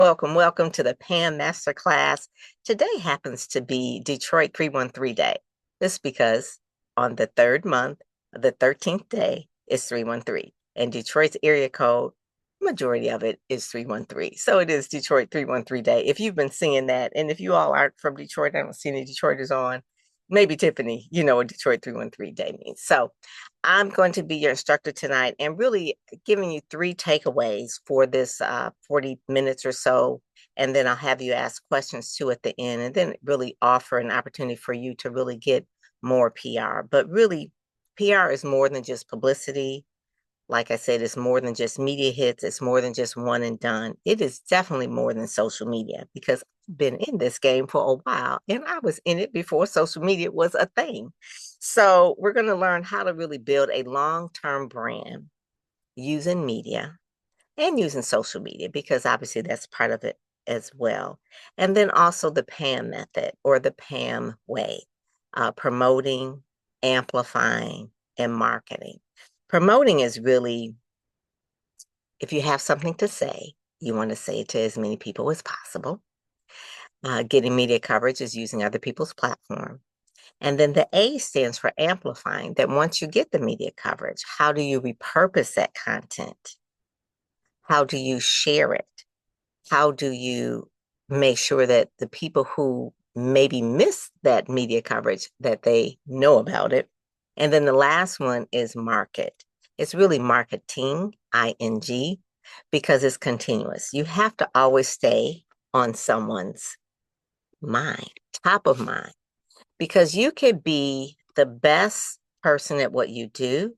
Welcome to the Pam Masterclass. Today happens to be Detroit 313 Day. This because on the third month, the 13th day is 313. And Detroit's area code, majority of it is 313. So it is Detroit 313 Day. If you've been seeing that, and if you all aren't from Detroit, I don't see any Detroiters on, maybe Tiffany, you know what Detroit 313 Day means. So I'm going to be your instructor tonight and really giving you three takeaways for this 40 minutes or so. And then I'll have you ask questions too at the end, and then really offer an opportunity for you to really get more PR. But really, PR is more than just publicity. Like I said, it's more than just media hits. It's more than just one and done. It is definitely more than social media because I've been in this game for a while and I was in it before social media was a thing. So we're going to learn how to really build a long-term brand using media and using social media because obviously that's part of it as well. And then also the PAM method or the PAM way, promoting, amplifying, and marketing. Promoting is really, if you have something to say, you want to say it to as many people as possible. Getting media coverage is using other people's platform. And then the A stands for amplifying, that once you get the media coverage, how do you repurpose that content? How do you share it? How do you make sure that the people who maybe miss that media coverage, that they know about it? And then the last one is market. It's really marketing, ing, because it's continuous. You have to always stay on someone's mind, top of mind, because you could be the best person at what you do,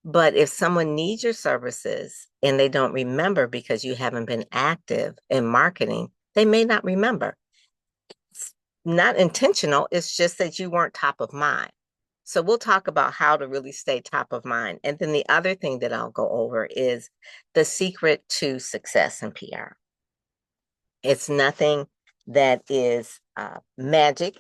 but if someone needs your services and they don't remember because you haven't been active in marketing, they may not remember. It's not intentional, it's just that you weren't top of mind. So we'll talk about how to really stay top of mind. And then the other thing that I'll go over is the secret to success in PR. It's nothing that is magic,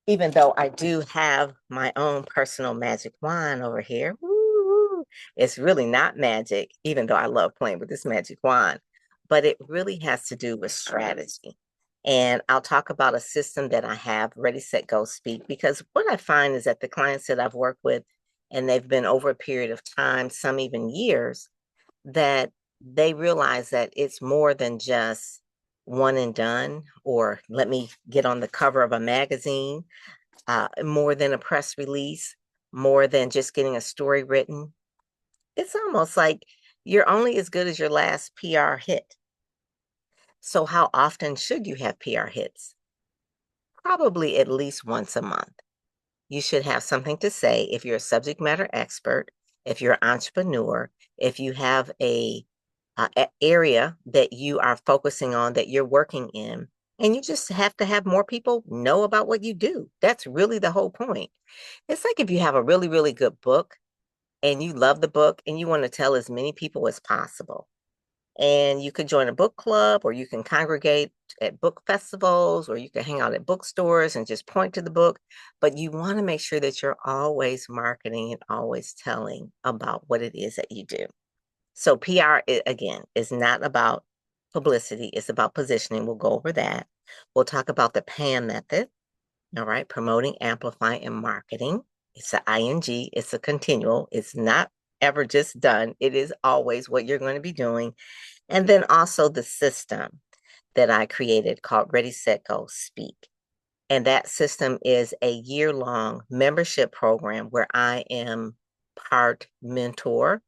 even though I do have my own personal magic wand over here. Woo! It's really not magic, even though I love playing with this magic wand, but it really has to do with strategy. And I'll talk about a system that I have, Ready, Set, Go, Speak, because what I find is that the clients that I've worked with, and they've been over a period of time, some even years, that they realize that it's more than just one and done, or let me get on the cover of a magazine, more than a press release, more than just getting a story written. It's almost like you're only as good as your last PR hit. So, how often should you have PR hits? Probably at least once a month. You should have something to say if you're a subject matter expert, if you're an entrepreneur, if you have a area that you are focusing on, that you're working in, and you just have to have more people know about what you do. That's really the whole point. It's like if you have a really, really good book and you love the book and you want to tell as many people as possible. And you could join a book club, or you can congregate at book festivals, or you can hang out at bookstores and just point to the book. But you want to make sure that you're always marketing and always telling about what it is that you do. So PR, again, is not about publicity. It's about positioning. We'll go over that. We'll talk about the PAM method. All right. Promoting, amplifying, and marketing. It's an ing. It's a continual. It's not ever just done. It is always what you're going to be doing. And then also the system that I created called Ready, Set, Go, Speak. And that system is a year-long membership program where I am part mentor,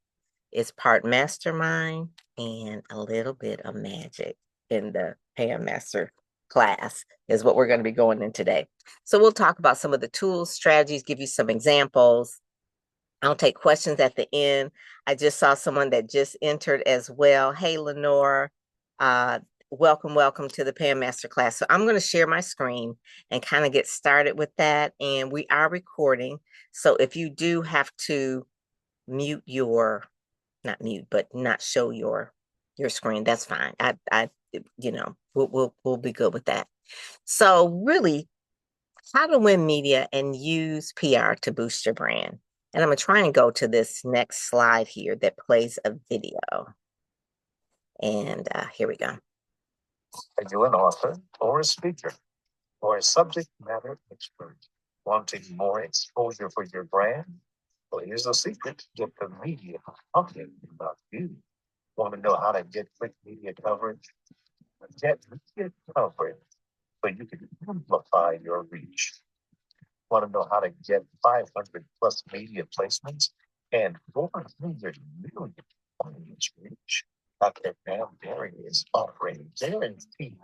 it's part mastermind, and a little bit of magic in the Pam Master class is what we're going to be going in today. So we'll talk about some of the tools, strategies, give you some examples. I'll take questions at the end. I just saw someone that just entered as well. Hey, Lenore, uh, welcome to the Pam Masterclass. So I'm going to share my screen and kind of get started with that. And we are recording. So if you do have to mute your, not mute, but not show your screen, that's fine. We'll be good with that. So really, how to win media and use PR to boost your brand. And I'm going to try and go to this next slide here that plays a video. And here we go. Are you an author or a speaker or a subject matter expert wanting more exposure for your brand? Well, here's the secret. Get the media talking about you. Want to know how to get quick media coverage? Get media coverage so you can amplify your reach. Want to know how to get 500 plus media placements and 400 million audience reach? Dr. Pam Perry is offering guaranteed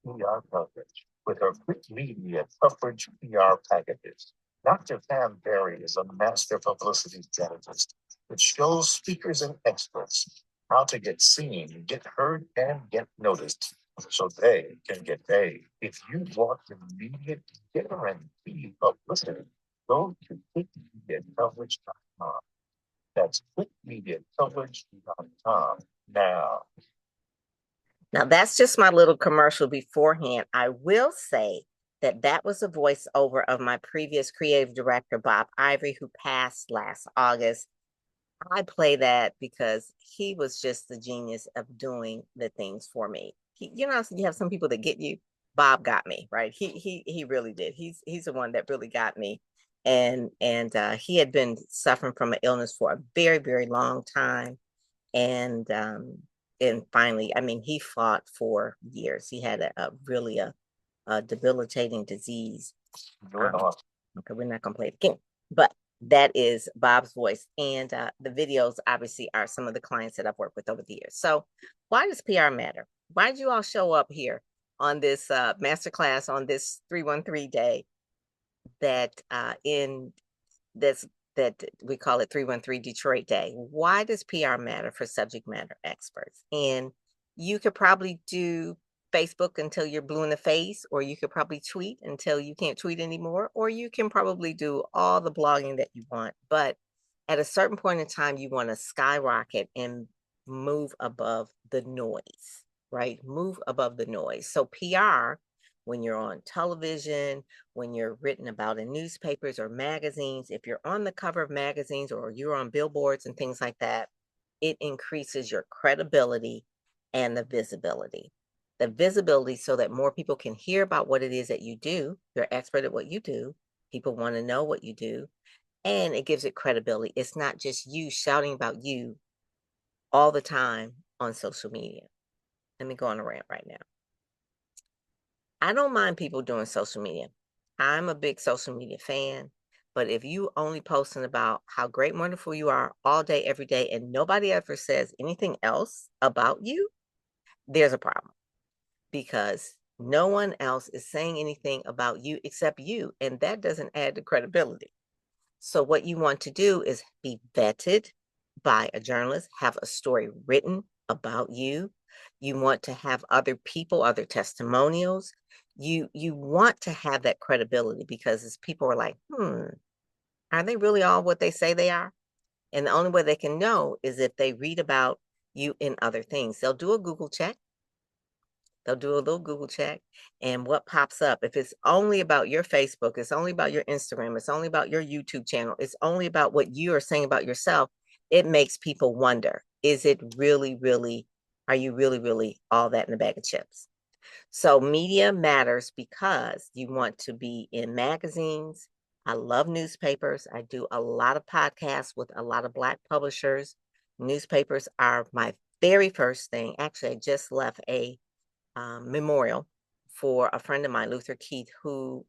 PR coverage with her quick media coverage PR packages. Dr. Pam Perry is a master publicity strategist, which shows speakers and experts how to get seen, get heard, and get noticed so they can get paid. If you want immediate guaranteed publicity, go to quickmediacoverage.com. That's quickmediacoverage.com now. Now, that's just my little commercial beforehand. I will say that that was a voiceover of my previous creative director, Bob Ivory, who passed last August. I play that because he was just the genius of doing the things for me. You know, you have some people that get you. Bob got me, right? He really did. He's the one that really got me, and he had been suffering from an illness for a very very long time, and finally, I mean, he fought for years. He had a really a debilitating disease. Okay, we're not gonna play it again, but that is Bob's voice, and the videos obviously are some of the clients that I've worked with over the years. So, why does PR matter? Why did you all show up here on this masterclass on this 313 day that in this that we call it 313 Detroit Day? Why does PR matter for subject matter experts? And you could probably do Facebook until you're blue in the face, or you could probably tweet until you can't tweet anymore, or you can probably do all the blogging that you want. But at a certain point in time, you want to skyrocket and move above the noise, right? Move above the noise. So PR, when you're on television, when you're written about in newspapers or magazines, if you're on the cover of magazines or you're on billboards and things like that, it increases your credibility and the visibility. The visibility so that more people can hear about what it is that you do. You're expert at what you do. People want to know what you do. And it gives it credibility. It's not just you shouting about you all the time on social media. Let me go on a rant right now. I don't mind people doing social media. I'm a big social media fan, but if you only posting about how great, wonderful you are all day, every day, and nobody ever says anything else about you, there's a problem because no one else is saying anything about you except you, and that doesn't add to credibility. So what you want to do is be vetted by a journalist, have a story written about you. You want to have other people, other testimonials. You want to have that credibility because as people are like, are they really all what they say they are? And the only way they can know is if they read about you in other things. They'll do a Google check. They'll do a little Google check, and what pops up, if it's only about your Facebook, it's only about your Instagram, it's only about your YouTube channel, it's only about what you are saying about yourself, it makes people wonder, is it really, really, are you really, really all that in a bag of chips? So media matters because you want to be in magazines. I love newspapers. I do a lot of podcasts with a lot of Black publishers. Newspapers are my very first thing. Actually, I just left a memorial for a friend of mine, Luther Keith, who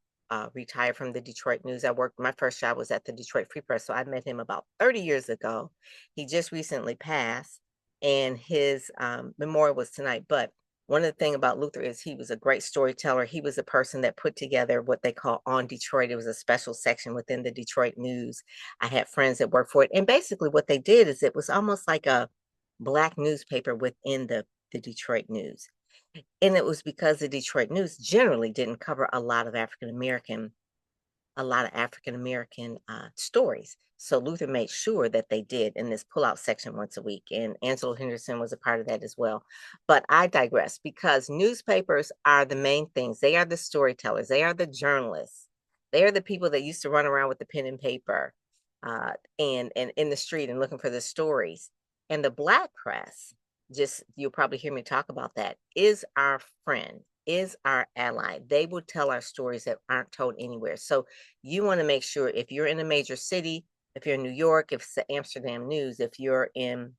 retired from the Detroit News. My first job was at the Detroit Free Press, so I met him about 30 years ago. He just recently passed, and his memorial was tonight. But one of the things about Luther is he was a great storyteller. He was a person that put together what they call On Detroit. It was a special section within the Detroit News. I had friends that worked for it. And basically what they did is it was almost like a Black newspaper within the Detroit News. And it was because the Detroit News generally didn't cover a lot of African American stories. So Luther made sure that they did in this pullout section once a week, and Angela Henderson was a part of that as well. But I digress because newspapers are the main things. They are the storytellers. They are the journalists. They are the people that used to run around with the pen and paper and in the street and looking for the stories. And the Black press, just you'll probably hear me talk about that, is our friend, is our ally. They will tell our stories that aren't told anywhere. So you want to make sure if you're in a major city, if you're in New York, if it's the Amsterdam News, if you're in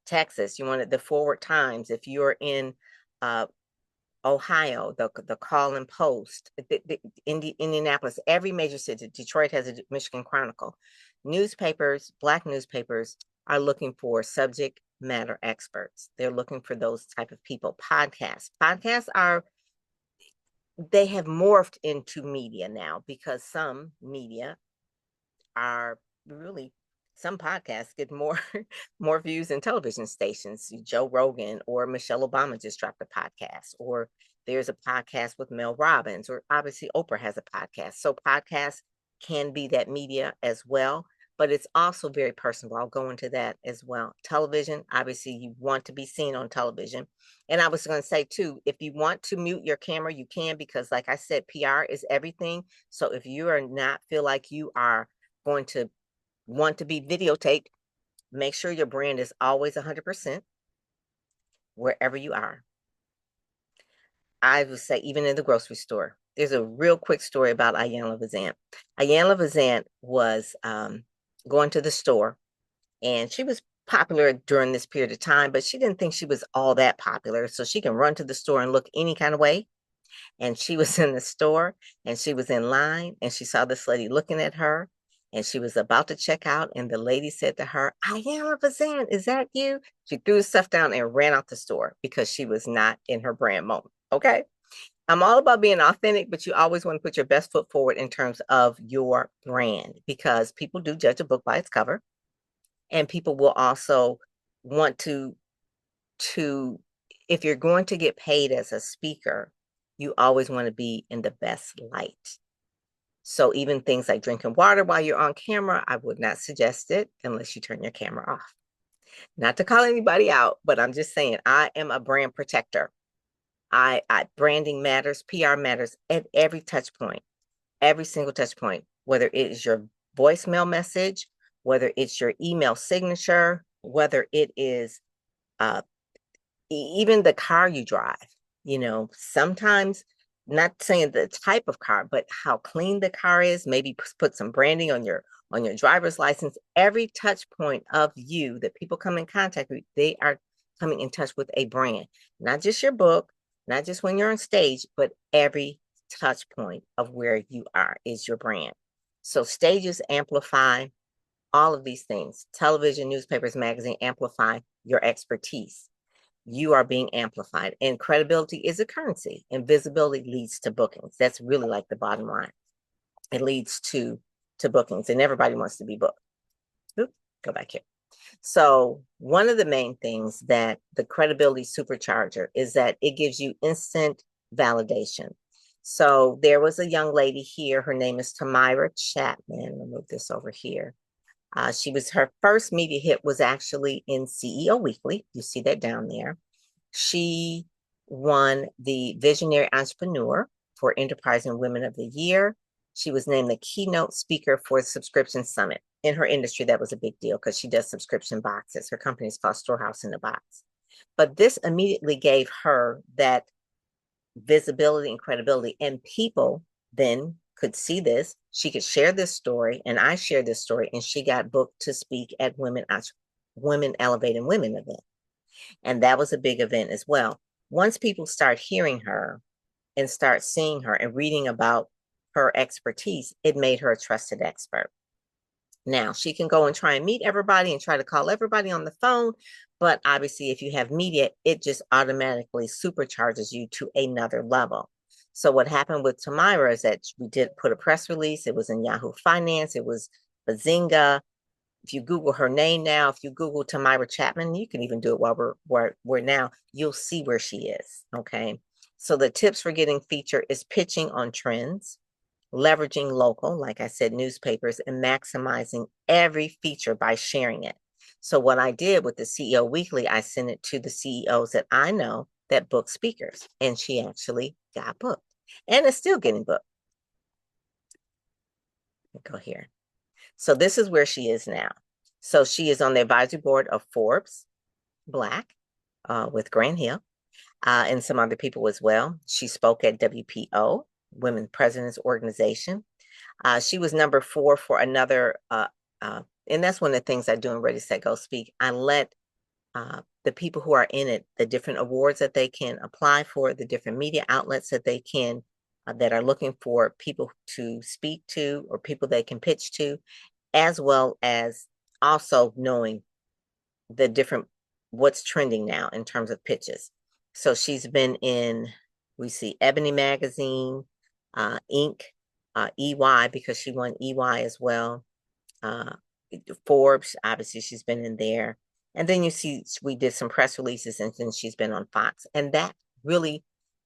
Texas, you want the Forward Times, if you're in uh, Ohio, the Call and Post, Indianapolis, every major city, Detroit has a Michigan Chronicle. Newspapers, Black newspapers are looking for subject matter experts. They're looking for those type of people. Podcasts are, they have morphed into media now because some media are really, some podcasts get more more views than television stations. Joe Rogan or Michelle Obama just dropped a podcast, or there's a podcast with Mel Robbins, or obviously Oprah has a podcast. So podcasts can be that media as well, but it's also very personal. I'll go into that as well. Television, obviously you want to be seen on television. And I was going to say too, if you want to mute your camera, you can, because like I said, PR is everything. So if you are not feel like you are going to want to be videotaped, make sure your brand is always 100% wherever you are. I would say even in the grocery store. There's a real quick story about Ayanna Vazant. Ayanna Vazant was going to the store, and she was popular during this period of time, but she didn't think she was all that popular. So she can run to the store and look any kind of way. And she was in the store and she was in line and she saw this lady looking at her and she was about to check out. And the lady said to her, "I am a Bazan. Is that you?" She threw the stuff down and ran out the store because she was not in her brand moment. Okay. I'm all about being authentic, but you always want to put your best foot forward in terms of your brand, because people do judge a book by its cover, and people will also want to if you're going to get paid as a speaker, you always want to be in the best light. So even things like drinking water while you're on camera, I would not suggest it unless you turn your camera off. Not to call anybody out, but I'm just saying I am a brand protector. I branding matters, PR matters at every touch point, every single touch point, whether it is your voicemail message, whether it's your email signature, whether it is uh, even the car you drive, sometimes, not saying the type of car, but how clean the car is, maybe put some branding on your driver's license. Every touch point of you that people come in contact with, they are coming in touch with a brand, not just your book, not just when you're on stage, but every touch point of where you are is your brand. So stages amplify all of these things. Television, newspapers, magazine amplify your expertise. You are being amplified, and credibility is a currency, and visibility leads to bookings. That's really like the bottom line. It leads to bookings, and everybody wants to be booked. Oops, go back here. So one of the main things that the credibility supercharger is that it gives you instant validation. So there was a young lady here. Her name is Tamira Chapman. I'll move this over here. Her first media hit was actually in CEO Weekly. You see that down there. She won the Visionary Entrepreneur for Enterprising Women of the Year. She was named the keynote speaker for the Subscription Summit. In her industry, that was a big deal because she does subscription boxes. Her company is called Storehouse in the Box. But this immediately gave her that visibility and credibility, and people then could see this. She could share this story, and I shared this story, and she got booked to speak at Women Elevating Women event. And that was a big event as well. Once people start hearing her and start seeing her and reading about her expertise, it made her a trusted expert. Now she can go and try and meet everybody and try to call everybody on the phone. But obviously, if you have media, it just automatically supercharges you to another level. So what happened with Tamira is that we did put a press release. It was in Yahoo Finance. It was Bazinga. If you Google her name now, if you Google Tamira Chapman, you can even do it while we're now, you'll see where she is. Okay. So the tips for getting featured is pitching on trends, leveraging local, like I said, newspapers, and maximizing every feature by sharing it. So what I did with the CEO Weekly, I sent it to the CEOs that I know that book speakers, and she actually got booked and is still getting booked. Go here. So this is where she is now. So she is on the advisory board of Forbes Black. with Grant Hill and some other people as well. She spoke at WPO, Women Presidents Organization. She was number 4 for another, and that's one of the things I do in Ready, Set, Go, Speak. I let the people who are in it, the different awards that they can apply for, the different media outlets that they can, that are looking for people to speak to or people they can pitch to, as well as also knowing the different, what's trending now in terms of pitches. So she's been in, we see Ebony Magazine, Inc., EY, because she won EY as well. Uh, Forbes, obviously, she's been in there. And then you see, we did some press releases, and then she's been on Fox. And that really,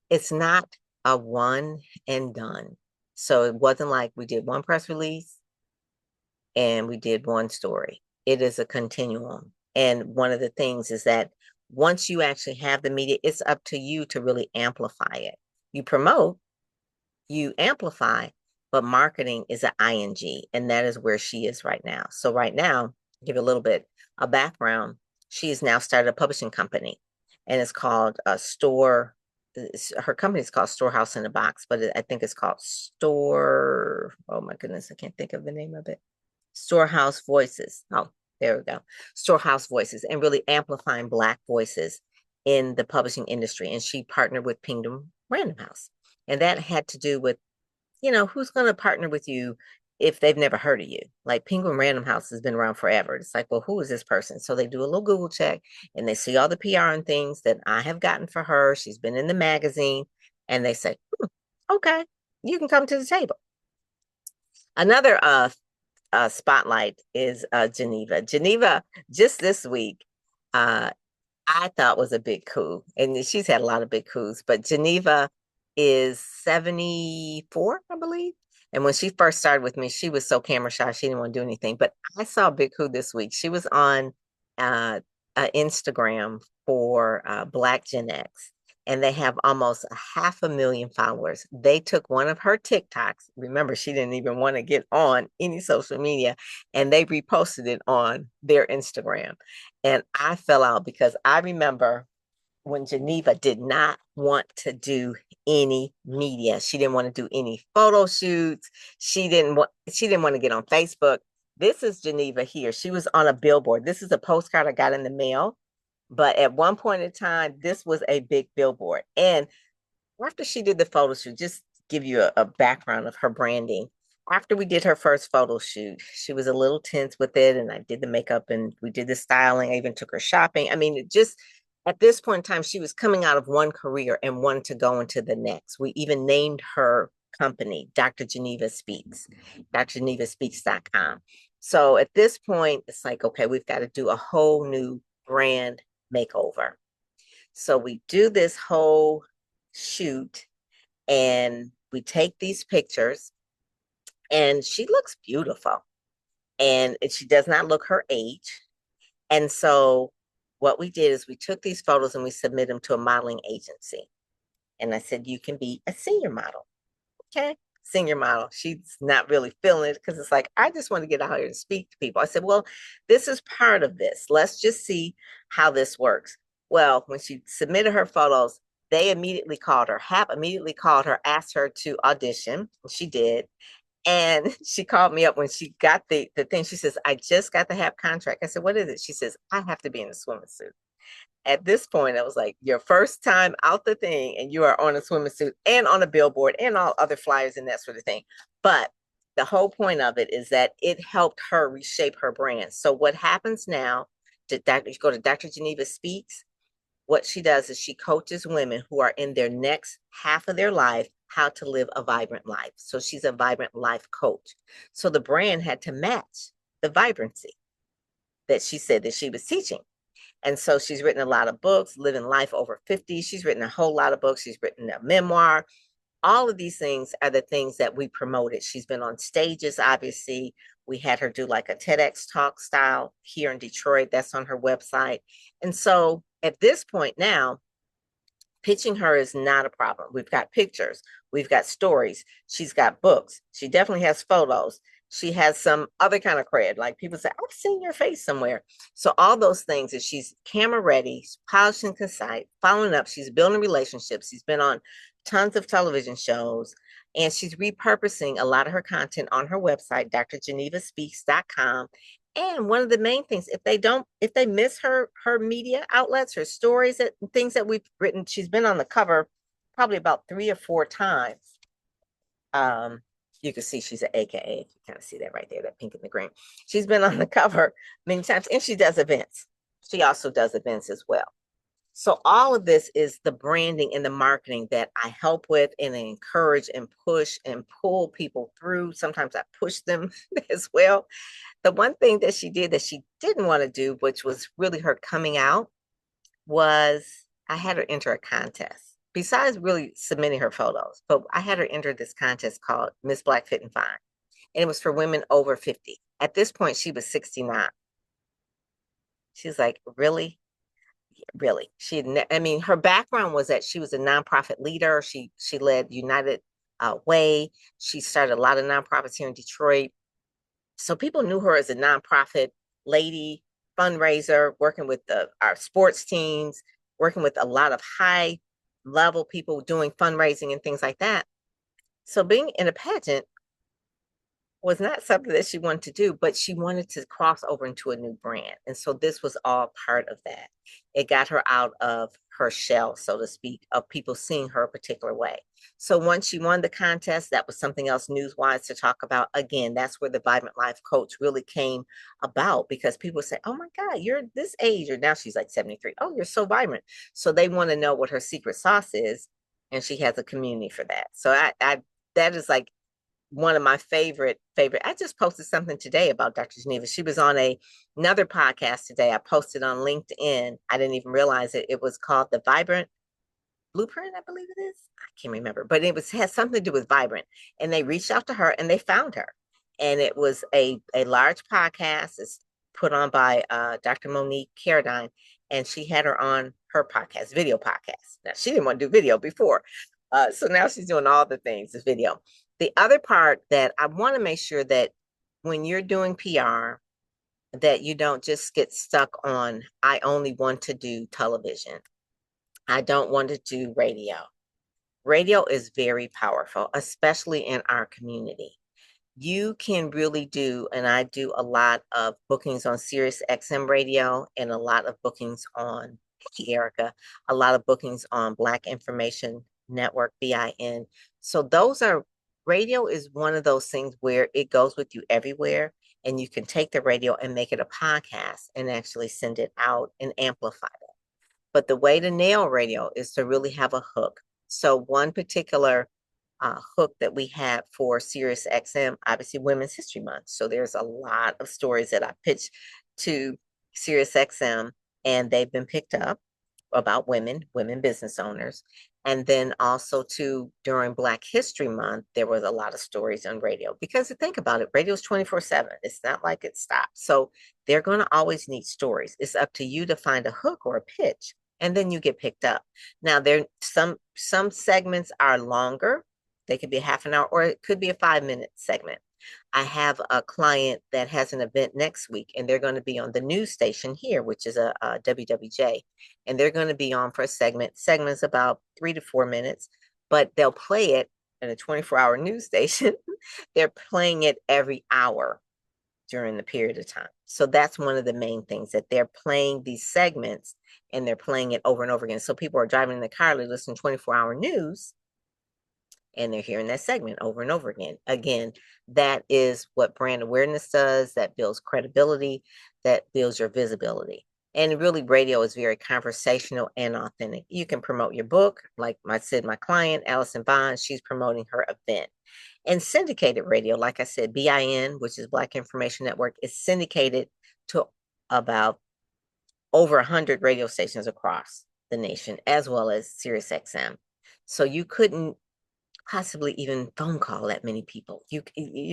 it's not a one and done. So it wasn't like we did one press release and we did one story. It is a continuum. And one of the things is that once you actually have the media, it's up to you to really amplify it. You promote, you amplify, but marketing is an ing, and that is where she is right now. So right now, give a little bit of background. She has now started a publishing company, and it's called Store. Her company is called Storehouse in a Box, but I think it's called Store. Oh my goodness, I can't think of the name of it. Storehouse Voices. Oh, there we go. Storehouse Voices, and really amplifying Black voices in the publishing industry. And she partnered with Penguin Random House. And that had to do with, who's going to partner with you if they've never heard of you? Like Penguin Random House has been around forever. It's like, well, who is this person? So they do a little Google check and they see all the PR and things that I have gotten for her. She's been in the magazine, and they say, okay, you can come to the table. Another spotlight is Geneva. Geneva, just this week, uh, I thought was a big coup, and she's had a lot of big coups, but Geneva is 74, I believe. And when she first started with me, she was so camera shy, she didn't want to do anything. But I saw a big coup this week. She was on Instagram for Black Gen X, and they have almost 500,000 followers. They took one of her TikToks. Remember, she didn't even want to get on any social media, and they reposted it on their Instagram. And I fell out because I remember when Geneva did not want to do any media. She didn't want to do any photo shoots. She didn't want to get on Facebook. This is Geneva here. She was on a billboard. This is a postcard I got in the mail. But at one point in time, this was a big billboard. And after she did the photo shoot, just give you a background of her branding. After we did her first photo shoot, she was a little tense with it, and I did the makeup and we did the styling. I even took her shopping. I mean, it just at this point in time, she was coming out of one career and wanted to go into the next. We even named her company Dr. Geneva Speaks, drgenevaspeaks.com. So at this point, it's like, okay, we've got to do a whole new brand makeover. So we do this whole shoot and we take these pictures, and she looks beautiful, and she does not look her age. And so what we did is we took these photos and we submitted them to a modeling agency. And I said, you can be a senior model. Okay. Senior model. She's not really feeling it because it's like, I just want to get out here and speak to people. I said, well, this is part of this. Let's just see how this works. Well, when she submitted her photos, they immediately called her. HAP immediately called her, asked her to audition. She did. And she called me up when she got the thing. She says, I just got the HAP contract. I said, what is it? She says, I have to be in a swimming suit. At this point, I was like, your first time out the thing, and you are on a swimming suit and on a billboard and all other flyers and that sort of thing. But the whole point of it is that it helped her reshape her brand. So what happens now, you go to Dr. Geneva Speaks, what she does is she coaches women who are in their next half of their life how to live a vibrant life. So she's a vibrant life coach. So the brand had to match the vibrancy that she said that she was teaching. And so she's written a lot of books, Living Life Over 50. She's written a whole lot of books. She's written a memoir. All of these things are the things that we promoted. She's been on stages, obviously. We had her do like a TEDx talk style here in Detroit. That's on her website. And so at this point now, pitching her is not a problem. We've got pictures, we've got stories, she's got books, she definitely has photos. She has some other kind of cred. Like people say, I've seen your face somewhere. So all those things is she's camera ready, polished and concise, following up. She's building relationships. She's been on tons of television shows, and she's repurposing a lot of her content on her website, drgenevaspeaks.com. And one of the main things, if they miss her media outlets, her stories, that things that we've written, she's been on the cover probably about 3 or 4 times. Um, you can see she's an AKA. You kind of see that right there, that pink and the green. She's been on the cover many times, and she does events. She also does events as well. So all of this is the branding and the marketing that I help with and encourage and push and pull people through. Sometimes I push them as well. The one thing that she did that she didn't want to do, which was really her coming out, was I had her enter a contest. Besides really submitting her photos, but I had her enter this contest called Miss Black Fit and Fine. And it was for women over 50. At this point, she was 69. She's like, really? Really? I mean, her background was that she was a nonprofit leader. She led United Way. She started a lot of nonprofits here in Detroit. So people knew her as a nonprofit lady, fundraiser, working with our sports teams, working with a lot of high level people doing fundraising and things like that. So being in a pageant was not something that she wanted to do, but she wanted to cross over into a new brand. And so this was all part of that. It got her out of her shell, so to speak, of people seeing her a particular way. So once she won the contest, that was something else news-wise to talk about. Again, that's where the Vibrant Life Coach really came about, because people say, oh my God, you're this age, or now she's like 73. Oh, you're so vibrant. So they want to know what her secret sauce is, and she has a community for that. So I that is like one of my favorite. I just posted something today about Dr. Geneva. She was on another podcast today. I posted on LinkedIn. I didn't even realize it. It was called The Vibrant Blueprint, I believe it is. I can't remember, but it has something to do with Vibrant. And they reached out to her and they found her. And it was a large podcast. It's put on by Dr. Monique Carradine, and she had her on her podcast, video podcast. Now she didn't want to do video before, so now she's doing all the things, this video. The other part that I want to make sure that when you're doing PR, that you don't just get stuck on, I only want to do television. I don't want to do radio. Radio is very powerful, especially in our community. You can really do, and I do a lot of bookings on Sirius XM radio and a lot of bookings on, hey, Erica, a lot of bookings on Black Information Network, BIN. So radio is one of those things where it goes with you everywhere, and you can take the radio and make it a podcast and actually send it out and amplify it. But the way to nail radio is to really have a hook. So one particular hook that we had for Sirius XM, obviously Women's History Month. So there's a lot of stories that I pitched to Sirius XM, and they've been picked up about women business owners. And then also too, during Black History Month, there was a lot of stories on radio, because to think about it, radio is 24/7. It's not like it stops. So they're going to always need stories. It's up to you to find a hook or a pitch, and then you get picked up. Now there some segments are longer. They could be a half an hour, or it could be a 5-minute segment. I have a client that has an event next week, and they're going to be on the news station here, which is a WWJ, and they're going to be on for a segment's about 3 to 4 minutes, but they'll play it in a 24-hour news station. They're playing it every hour during the period of time. So that's one of the main things, that they're playing these segments and they're playing it over and over again. So people are driving in the car, they listen to 24-hour news, and they're hearing that segment over and over again. Again, that is what brand awareness does. That builds credibility, that builds your visibility. And really, radio is very conversational and authentic. You can promote your book. Like I said, my client, Allison Bond, she's promoting her event. And syndicated radio, like I said, BIN, which is Black Information Network, is syndicated to about over 100 radio stations across the nation, as well as Sirius XM. So you couldn't possibly even phone call that many people. You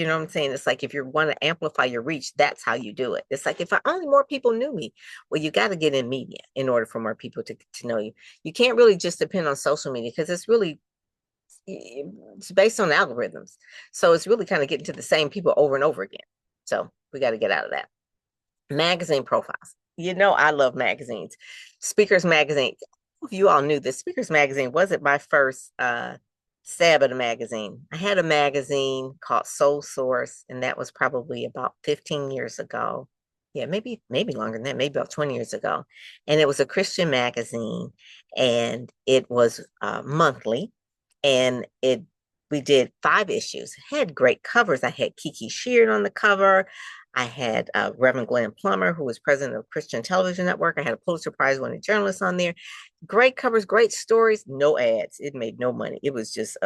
know what I'm saying? It's like, if you want to amplify your reach, that's how you do it. It's like, if only more people knew me. Well, you got to get in media in order for more people to know you. You can't really just depend on social media, because it's really It's based on algorithms. So it's really kind of getting to the same people over and over again. So we got to get out of that. Magazine profiles. You know, I love magazines. Speakers Magazine. If you all knew this, Speakers Magazine wasn't my first stab at a magazine. I had a magazine called Soul Source, and that was probably about 15 years ago. Yeah, maybe longer than that, maybe about 20 years ago. And it was a Christian magazine, and it was monthly, and it we did 5 issues. It had great covers. I had Kiki Sheard on the cover. I had Reverend Glenn Plummer, who was president of Christian Television Network. I had a Pulitzer Prize winning journalist on there. Great covers, great stories, no ads. It made no money. It was just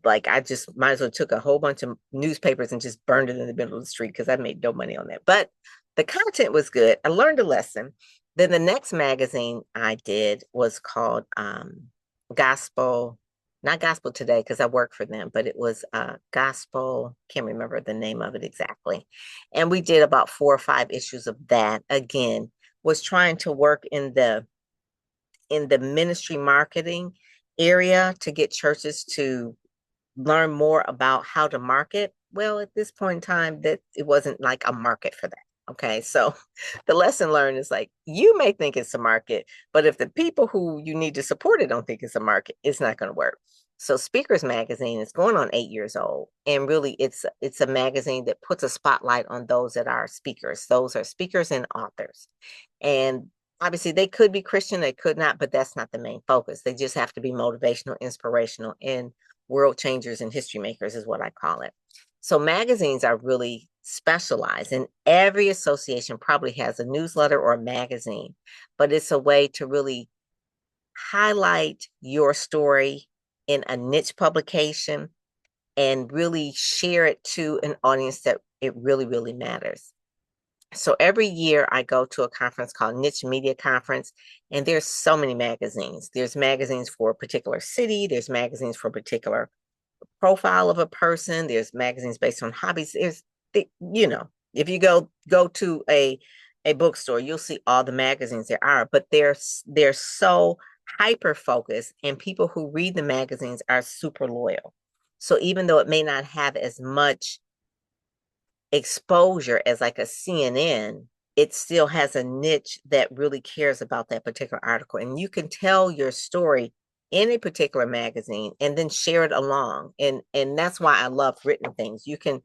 like I just might as well took a whole bunch of newspapers and just burned it in the middle of the street because I made no money on that. But the content was good. I learned a lesson. Then the next magazine I did was called Gospel, not Gospel Today because I work for them, but it was Gospel, can't remember the name of it exactly. And we did about 4 or 5 issues of that. Again, was trying to work in the ministry marketing area to get churches to learn more about how to market. Well, at this point in time, that it wasn't like a market for that. Okay, so the lesson learned is like you may think it's a market, but if the people who you need to support it don't think it's a market, it's not going to work. So Speakers Magazine is going on 8 years old, and really it's a magazine that puts a spotlight on those that are speakers. Those are speakers and authors, and obviously they could be Christian, they could not, but that's not the main focus. They just have to be motivational, inspirational, and world changers and history makers is what I call it. So magazines are really specialized, and every association probably has a newsletter or a magazine, but it's a way to really highlight your story in a niche publication and really share it to an audience that it really, really matters. So every year I go to a conference called Niche Media Conference, and there's so many magazines. There's magazines for a particular city, there's magazines for a particular profile of a person. There's magazines based on hobbies. You know, if you go to a bookstore, you'll see all the magazines there are, but they're so hyper focused, and people who read the magazines are super loyal. So even though it may not have as much exposure as like a CNN, it still has a niche that really cares about that particular article. And you can tell your story in a particular magazine and then share it along. And that's why I love written things. You can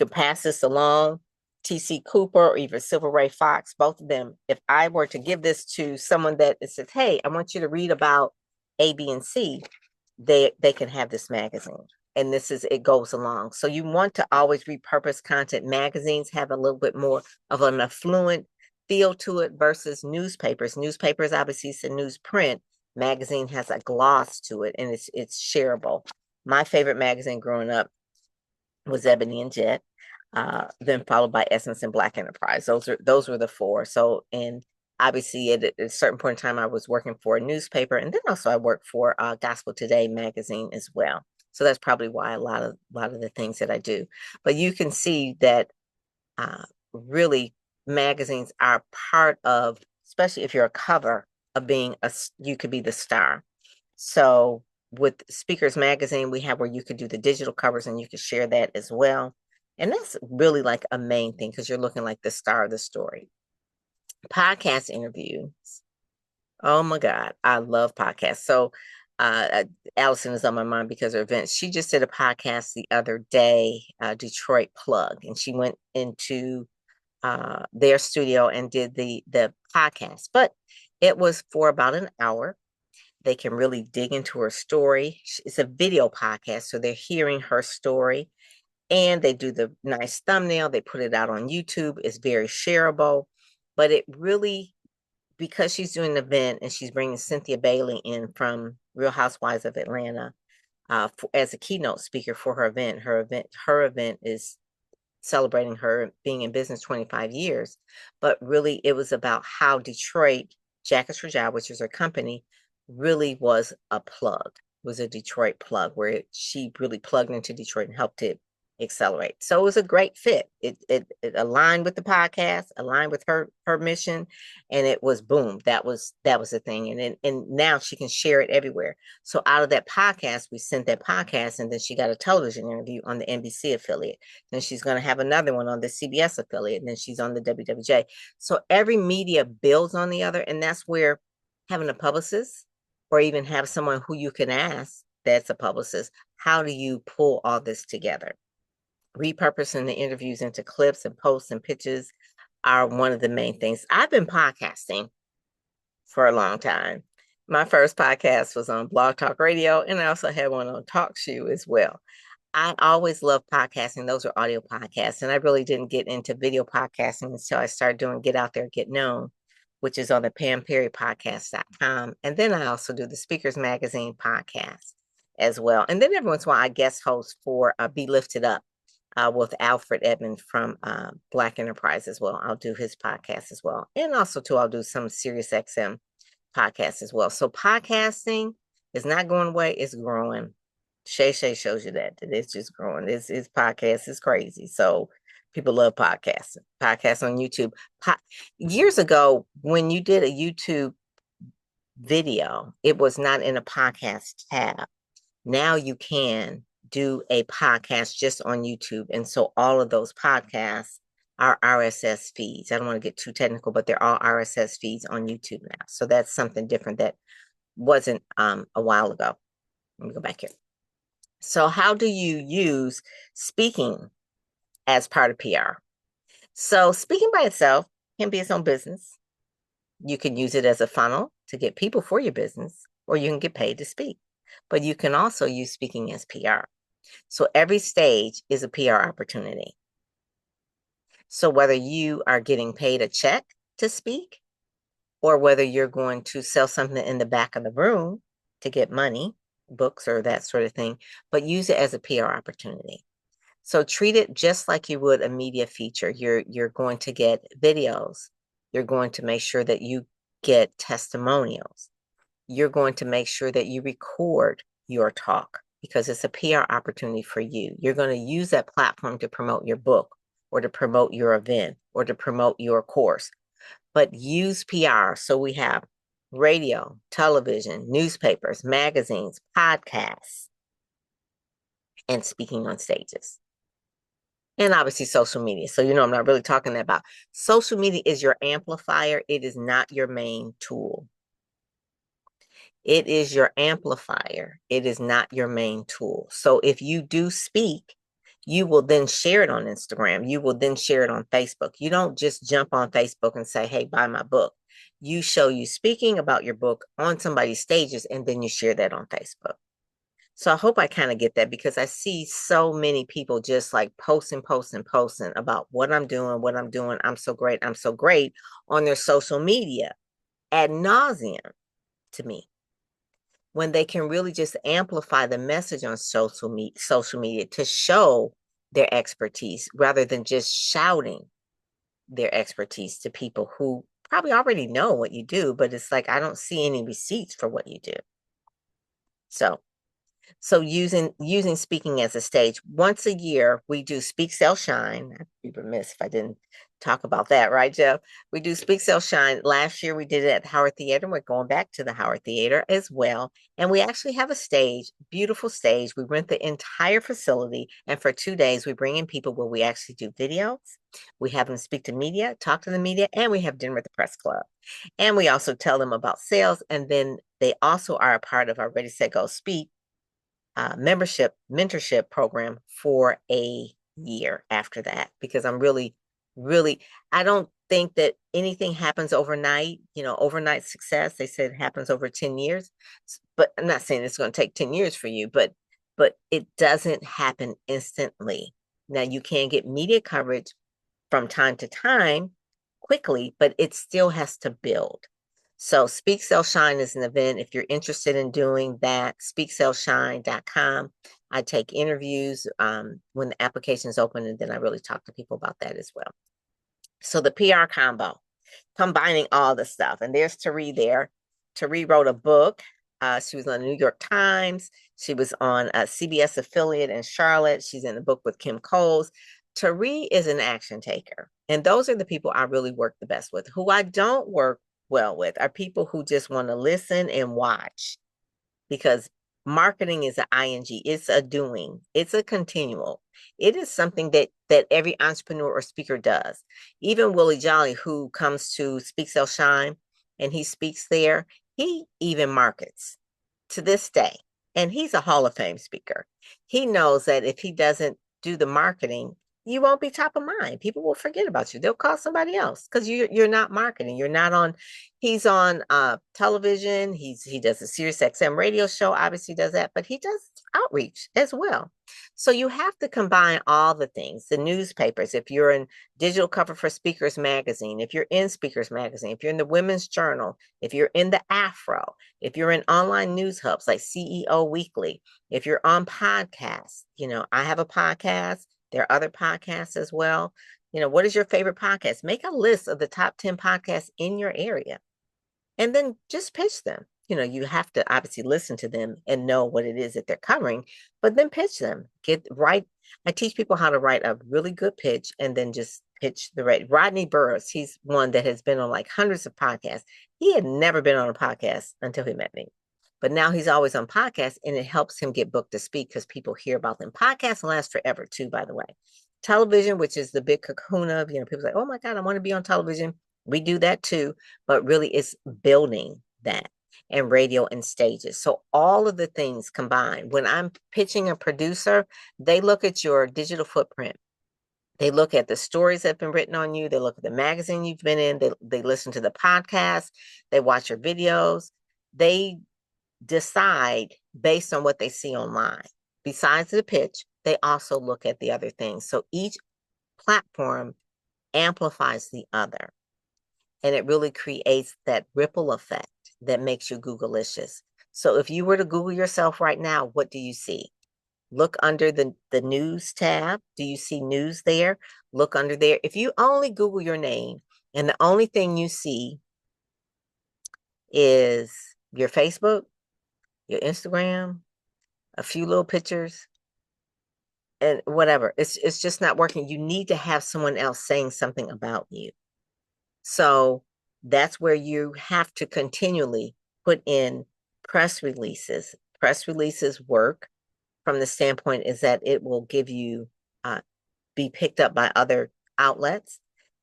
pass this along. TC Cooper or even Silver Ray Fox, both of them, if I were to give this to someone that says, hey, I want you to read about A, B, and C, they can have this magazine. And this is it goes along. So you want to always repurpose content. Magazines have a little bit more of an affluent feel to it versus newspapers. Newspapers obviously it's a newsprint. Magazine has a gloss to it, and it's shareable. My favorite magazine growing up was Ebony and Jet, then followed by Essence and Black Enterprise. Those were the 4. So and obviously at a certain point in time I was working for a newspaper, and then also I worked for Gospel Today magazine as well. So that's probably why a lot of the things that I do. But you can see that really magazines are part of, especially if you're a cover of being you could be the star. So with Speakers Magazine, we have where you could do the digital covers and you could share that as well. And that's really like a main thing because you're looking like the star of the story. Podcast interviews. Oh my God, I love podcasts. So Allison is on my mind because of events. She just did a podcast the other day, Detroit Plug, and she went into their studio and did the podcast. But it was for about an hour. They can really dig into her story. It's a video podcast, so they're hearing her story, and they do the nice thumbnail. They put it out on YouTube. It's very shareable, but it really, because she's doing an event and she's bringing Cynthia Bailey in from Real Housewives of Atlanta as a keynote speaker for her event. Her event is celebrating her being in business 25 years, but really it was about how Detroit, Jackets for Job, which is her company, really was a plug, was a Detroit plug where she really plugged into Detroit and helped it accelerate. So it was a great fit. It aligned with the podcast, aligned with her mission, and it was boom. That was the thing. And now she can share it everywhere. So out of that podcast, we sent that podcast, and then she got a television interview on the NBC affiliate. Then she's going to have another one on the CBS affiliate, and then she's on the WWJ. So every media builds on the other, and that's where having a publicist or even have someone who you can ask that's a publicist, how do you pull all this together? Repurposing the interviews into clips and posts and pitches are one of the main things. I've been podcasting for a long time. My first podcast was on Blog Talk Radio, and I also had one on TalkShoe as well. I always loved podcasting. Those are audio podcasts, and I really didn't get into video podcasting until I started doing Get Out There, Get Known, which is on the Pam Perry podcast.com. And then I also do the Speakers Magazine podcast as well. And then every once in a while, I guest host for Be Lifted Up with Alfred Edmond from Black Enterprise as well. I'll do his podcast as well. And also, too, I'll do some Sirius XM podcasts as well. So podcasting is not going away. It's growing. Shay shows you that it's just growing. It's podcast is crazy. So people love podcasting. Podcasts on YouTube. Years ago, when you did a YouTube video, it was not in a podcast tab. Now you can do a podcast just on YouTube. And so all of those podcasts are RSS feeds. I don't want to get too technical, but they're all RSS feeds on YouTube now. So that's something different that wasn't a while ago. Let me go back here. So how do you use speaking as part of PR? So speaking by itself can be its own business. You can use it as a funnel to get people for your business, or you can get paid to speak. But you can also use speaking as PR. So every stage is a PR opportunity. So whether you are getting paid a check to speak, or whether you're going to sell something in the back of the room to get money, books or that sort of thing, but use it as a PR opportunity. So treat it just like you would a media feature. You're going to get videos. You're going to make sure that you get testimonials. You're going to make sure that you record your talk because it's a PR opportunity for you. You're going to use that platform to promote your book or to promote your event or to promote your course. But use PR. So we have radio, television, newspapers, magazines, podcasts, and speaking on stages. And obviously social media. So, I'm not really talking about social media is your amplifier. It is not your main tool. It is your amplifier. It is not your main tool. So if you do speak, you will then share it on Instagram. You will then share it on Facebook. You don't just jump on Facebook and say, hey, buy my book. You show you speaking about your book on somebody's stages, and then you share that on Facebook. So I hope I kind of get that because I see so many people just like posting about what I'm doing. I'm so great on their social media ad nauseum to me, when they can really just amplify the message on social media to show their expertise rather than just shouting their expertise to people who probably already know what you do, but it's like, I don't see any receipts for what you do. So using speaking as a stage. Once a year, we do Speak, Sell, Shine. I'd be remiss if I didn't talk about that, right, Jeff? We do Speak, Sell, Shine. Last year, we did it at Howard Theater. We're going back to the Howard Theater as well. And we actually have a stage, beautiful stage. We rent the entire facility. And for 2 days, we bring in people where we actually do videos. We have them speak to media, talk to the media, and we have dinner at the press club. And we also tell them about sales. And then they also are a part of our Ready, Set, Go, Speak membership mentorship program for a year after that, because I'm really, I don't think that anything happens overnight, overnight success. They said it happens over 10 years, but I'm not saying it's going to take 10 years for you, but it doesn't happen instantly. Now you can get media coverage from time to time quickly, but it still has to build. So Speak, Sell, Shine is an event. If you're interested in doing that, speaksellshine.com. I take interviews when the application is open, and then I really talk to people about that as well. So the PR combo, combining all the stuff. And there's Tari there. Tari wrote a book She was on the New York Times. She was on a CBS affiliate in Charlotte. She's in the book with Kim Coles. Tari is an action taker. And those are the people I really work the best with. Who I don't work well with are people who just want to listen and watch, because marketing is an ing, it's a doing, it's a continual, it is something that every entrepreneur or speaker does. Even Willie Jolly, who comes to Speak Sell Shine and he speaks there, he even markets to this day, and he's a Hall of Fame speaker. He knows that if he doesn't do the marketing, you won't be top of mind. People will forget about you. They'll call somebody else because you're not marketing. You're not on. He's on television. He does a Sirius XM radio show. Obviously, does that, but he does outreach as well. So you have to combine all the things. The newspapers. If you're in digital cover for Speakers Magazine, if you're in Speakers Magazine, if you're in the Women's Journal, if you're in the Afro, if you're in online news hubs like CEO Weekly, if you're on podcasts, I have a podcast. There are other podcasts as well. What is your favorite podcast? Make a list of the top 10 podcasts in your area and then just pitch them. You have to obviously listen to them and know what it is that they're covering, but then pitch them. I teach people how to write a really good pitch and then just pitch the right. Rodney Burroughs, he's one that has been on like hundreds of podcasts. He had never been on a podcast until he met me. But now he's always on podcasts, and it helps him get booked to speak because people hear about them. Podcasts last forever too, by the way. Television, which is the big kahuna of, people say, oh my God, I want to be on television. We do that too, but really it's building that, and radio and stages. So all of the things combined. When I'm pitching a producer, they look at your digital footprint. They look at the stories that have been written on you. They look at the magazine you've been in. They listen to the podcast. They watch your videos. They decide based on what they see online. Besides the pitch, they also look at the other things. So each platform amplifies the other. And it really creates that ripple effect that makes you Googleicious. So if you were to Google yourself right now, what do you see? Look under the news tab. Do you see news there? Look under there. If you only Google your name and the only thing you see is your Facebook, your Instagram, a few little pictures, and whatever, it's just not working. You need to have someone else saying something about you. So that's where you have to continually put in press releases. Press releases work from the standpoint is that it will give you be picked up by other outlets.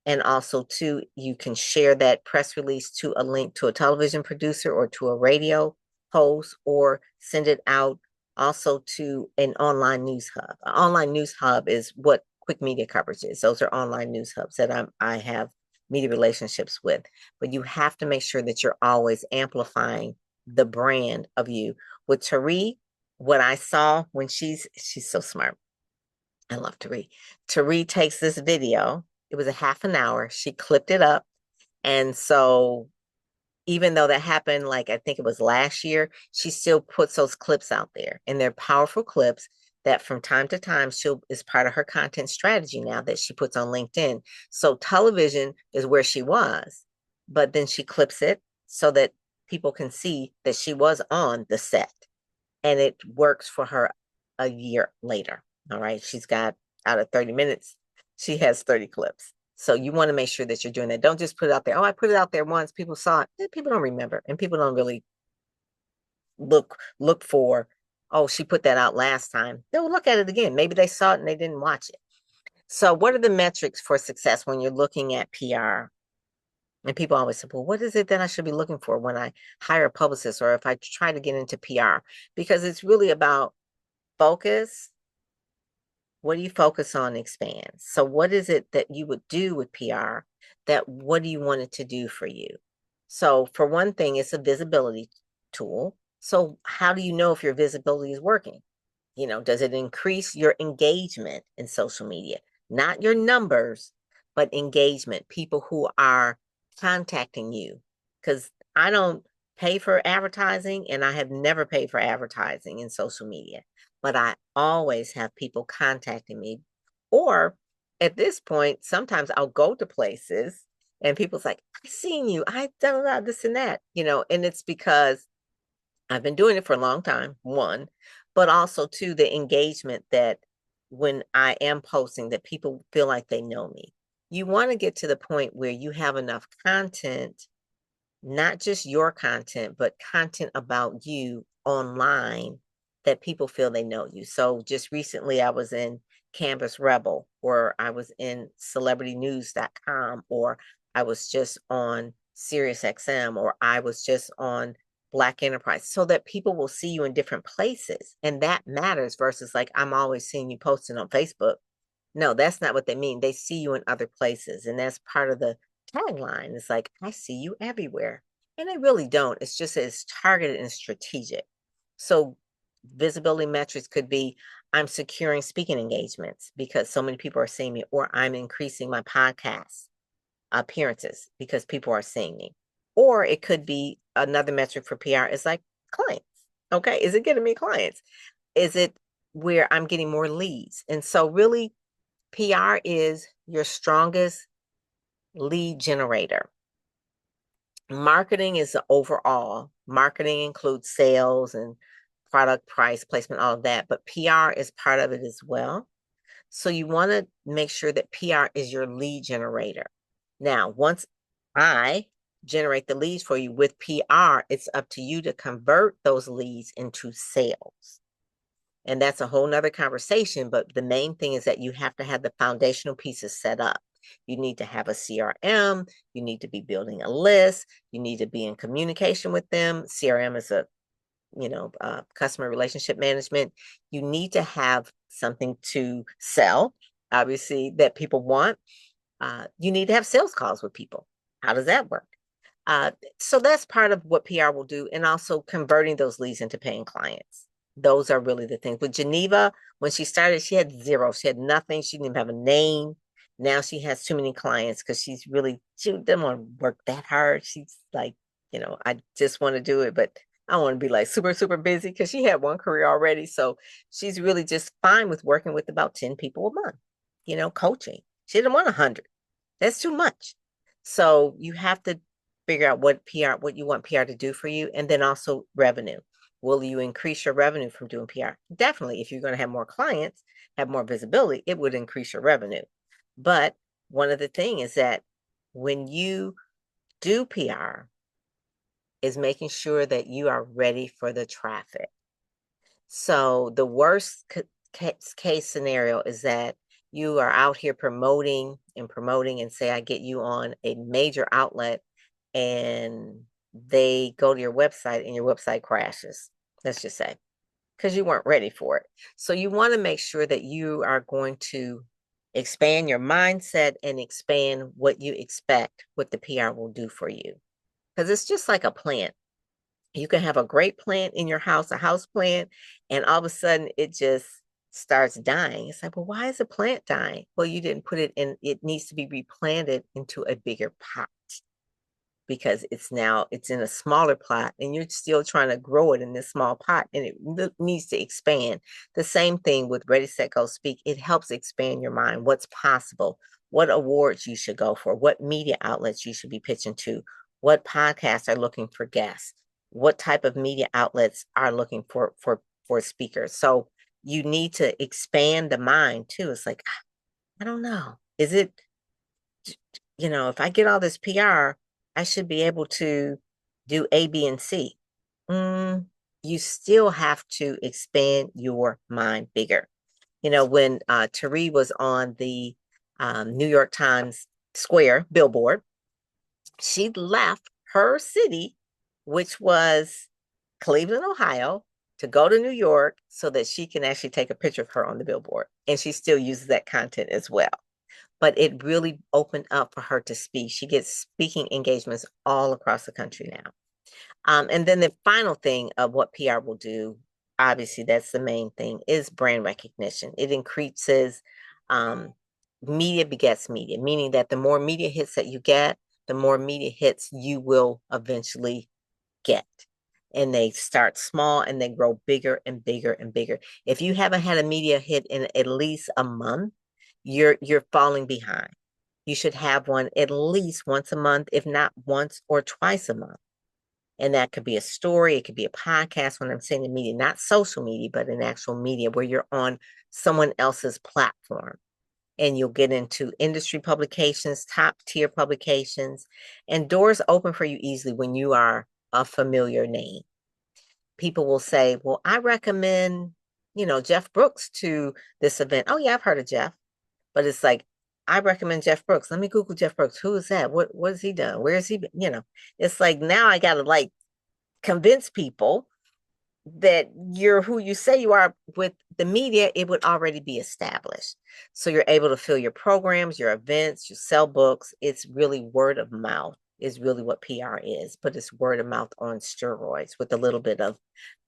And also, too, you can share that press release to a link to a television producer or to a radio host, or send it out also to an online news hub. An online news hub is what Quick Media Coverage is. Those are online news hubs that I have media relationships with. But you have to make sure that you're always amplifying the brand of you. With Tari, what I saw when she's so smart. I love Tari. Tari takes this video. It was a half an hour. She clipped it up. And so even though that happened, like I think it was last year, she still puts those clips out there. And they're powerful clips that from time to time is part of her content strategy now that she puts on LinkedIn. So television is where she was, but then she clips it so that people can see that she was on the set, and it works for her a year later. All right. She's got, out of 30 minutes, she has 30 clips. So you want to make sure that you're doing that. Don't just put it out there. Oh, I put it out there once. People saw it. People don't remember, and people don't really look for, oh, she put that out last time. They'll look at it again. Maybe they saw it and they didn't watch it. So what are the metrics for success when you're looking at PR? And people always say, well, what is it that I should be looking for when I hire a publicist or if I try to get into PR? Because it's really about focus. What do you focus on expands? So what is it that you would do with PR what do you want it to do for you? So for one thing, it's a visibility tool. So how do you know if your visibility is working? Does it increase your engagement in social media? Not your numbers, but engagement, people who are contacting you. Because I don't pay for advertising, and I have never paid for advertising in social media, but I always have people contacting me. Or at this point, sometimes I'll go to places and people's like, I've seen you, I've done this and that, and it's because I've been doing it for a long time, one, but also two, the engagement that when I am posting that people feel like they know me. You want to get to the point where you have enough content, not just your content, but content about you online that people feel they know you. So just recently I was in Canvas Rebel, or I was in celebritynews.com, or I was just on SiriusXM, or I was just on Black Enterprise, so that people will see you in different places. And that matters versus like, I'm always seeing you posting on Facebook. No, that's not what they mean. They see you in other places. And that's part of the tagline. It's like, I see you everywhere. And they really don't. It's just it's targeted and strategic. So visibility metrics could be I'm securing speaking engagements because so many people are seeing me, or I'm increasing my podcast appearances because people are seeing me. Or it could be another metric for PR is like clients. Okay. Is it getting me clients? Is it where I'm getting more leads? And so really PR is your strongest lead generator. Marketing is the overall. Marketing includes sales and product price placement, all of that, but PR is part of it as well. So you want to make sure that PR is your lead generator. Now, once I generate the leads for you with PR, it's up to you to convert those leads into sales. And that's a whole nother conversation. But the main thing is that you have to have the foundational pieces set up. You need to have a CRM. You need to be building a list. You need to be in communication with them. CRM is a, customer relationship management. You need to have something to sell, obviously, that people want. You need to have sales calls with people. How does that work? So that's part of what PR will do, and also converting those leads into paying clients. Those are really the things. With Geneva, when she started, she had zero. She had nothing. She didn't even have a name. Now she has too many clients because she didn't want to work that hard. She's like, I just want to do it, but I want to be like super, super busy because she had one career already. So she's really just fine with working with about 10 people a month, coaching. She didn't want 100. That's too much. So you have to figure out what you want PR to do for you, and then also revenue. Will you increase your revenue from doing PR? Definitely. If you're going to have more clients, have more visibility, it would increase your revenue. But one of the things is that when you do PR, is making sure that you are ready for the traffic. So the worst case scenario is that you are out here promoting and say, I get you on a major outlet, and they go to your website and your website crashes, let's just say, because you weren't ready for it. So you want to make sure that you are going to expand your mindset and expand what you expect what the PR will do for you. Because it's just like a plant. You can have a great plant in your house, a house plant, and all of a sudden it just starts dying. It's like, well, why is the plant dying? Well, you didn't put it in, it needs to be replanted into a bigger pot because it's in a smaller pot and you're still trying to grow it in this small pot, and it needs to expand. The same thing with Ready, Set, Go, Speak. It helps expand your mind, what's possible, what awards you should go for, what media outlets you should be pitching to, what podcasts are looking for guests, what type of media outlets are looking for speakers. So you need to expand the mind too. It's like, I don't know. Is it, if I get all this PR, I should be able to do A, B, and C. You still have to expand your mind bigger. When Tari was on the New York Times Square billboard, she left her city, which was Cleveland, Ohio, to go to New York so that she can actually take a picture of her on the billboard. And she still uses that content as well. But it really opened up for her to speak. She gets speaking engagements all across the country now. And then the final thing of what PR will do, obviously that's the main thing, is brand recognition. It increases media begets media, meaning that the more media hits that you get, the more media hits you will eventually get. And they start small and they grow bigger and bigger and bigger. If you haven't had a media hit in at least a month, you're falling behind. You should have one at least once a month, if not once or twice a month. And that could be a story, it could be a podcast when I'm saying in media, not social media, but in actual media where you're on someone else's platform. And you'll get into industry publications, top tier publications, and doors open for you easily when you are a familiar name. People will say, well, I recommend, Jeff Brooks to this event. Oh, yeah, I've heard of Jeff. But it's like, I recommend Jeff Brooks. Let me Google Jeff Brooks. Who is that? What has he done? Where has he been? It's like now I gotta like convince people that you're who you say you are. With the media, it would already be established. So you're able to fill your programs, your events, you sell books. It's really word of mouth is really what PR is, but it's word of mouth on steroids with a little bit of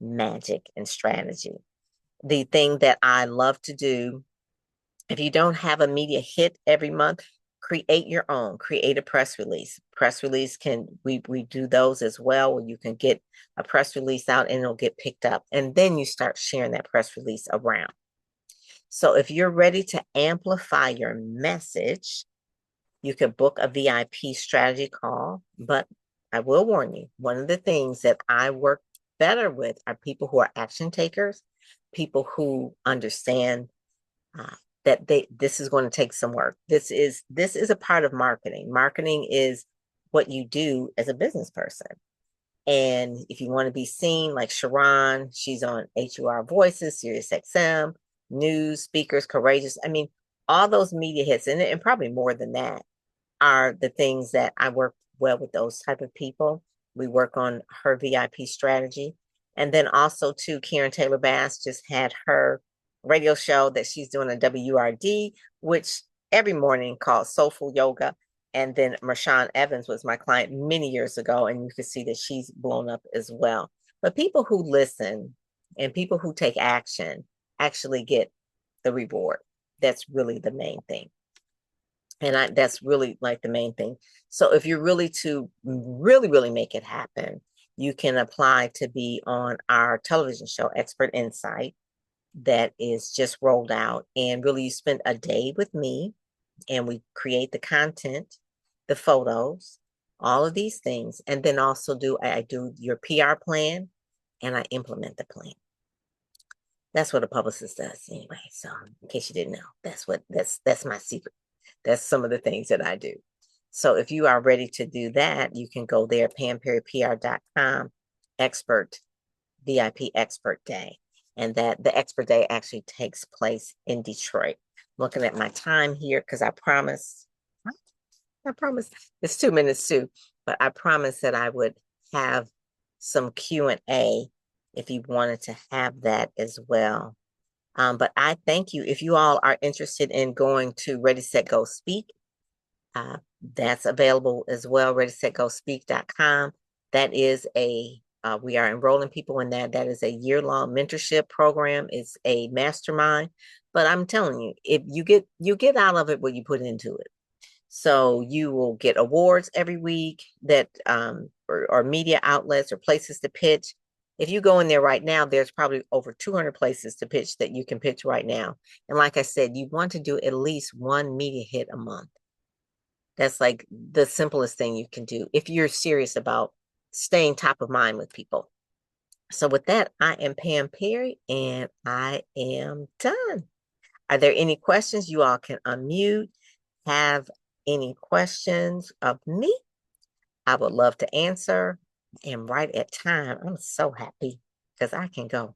magic and strategy. The thing that I love to do, if you don't have a media hit every month, create your own, create a press release. Press release we do those as well, where you can get a press release out and it'll get picked up. And then you start sharing that press release around. So if you're ready to amplify your message, you could book a VIP strategy call. But I will warn you, one of the things that I work better with are people who are action takers, people who understand uh, that this is going to take some work. This is a part of marketing. Marketing is what you do as a business person. And if you want to be seen, like Sharon, she's on HUR Voices, Sirius XM, News, Speakers, Courageous. I mean, all those media hits, and probably more than that, are the things that I work well with those type of people. We work on her VIP strategy. And then also too, Karen Taylor Bass just had her radio show that she's doing on WRD, which every morning called Soulful Yoga. And then Marshawn Evans was my client many years ago, and you can see that she's blown up as well. But people who listen and people who take action actually get the reward. That's really the main thing. And that's really like the main thing. So if you're really to really, really make it happen, you can apply to be on our television show, Expert Insight, that is just rolled out. And really, you spend a day with me and we create the content, the photos, all of these things. And then also I do your PR plan and I implement the plan. That's what a publicist does anyway. So in case you didn't know, that's my secret. That's some of the things that I do. So if you are ready to do that, you can go there, PamPerryPR.com, expert, VIP expert day. And that the expert day actually takes place in Detroit. I'm looking at my time here because I promised it's 2 minutes too, but I promised that I would have some Q&A if you wanted to have that as well. But I thank you. If you all are interested in going to Ready, Set, Go Speak, that's available as well, readysetgospeak.com. That is we are enrolling people in that. That is a year-long mentorship program. It's a mastermind. But I'm telling you, if you get out of it what you put into it. So you will get awards every week that or media outlets or places to pitch. If you go in there right now, there's probably over 200 places to pitch that you can pitch right now. And like I said, you want to do at least one media hit a month. That's like the simplest thing you can do if you're serious about staying top of mind with people. So with that, I am Pam Perry and I am done. Are there any questions? You all can unmute. Have any questions of me? I would love to answer. And right at time, I'm so happy because I can go.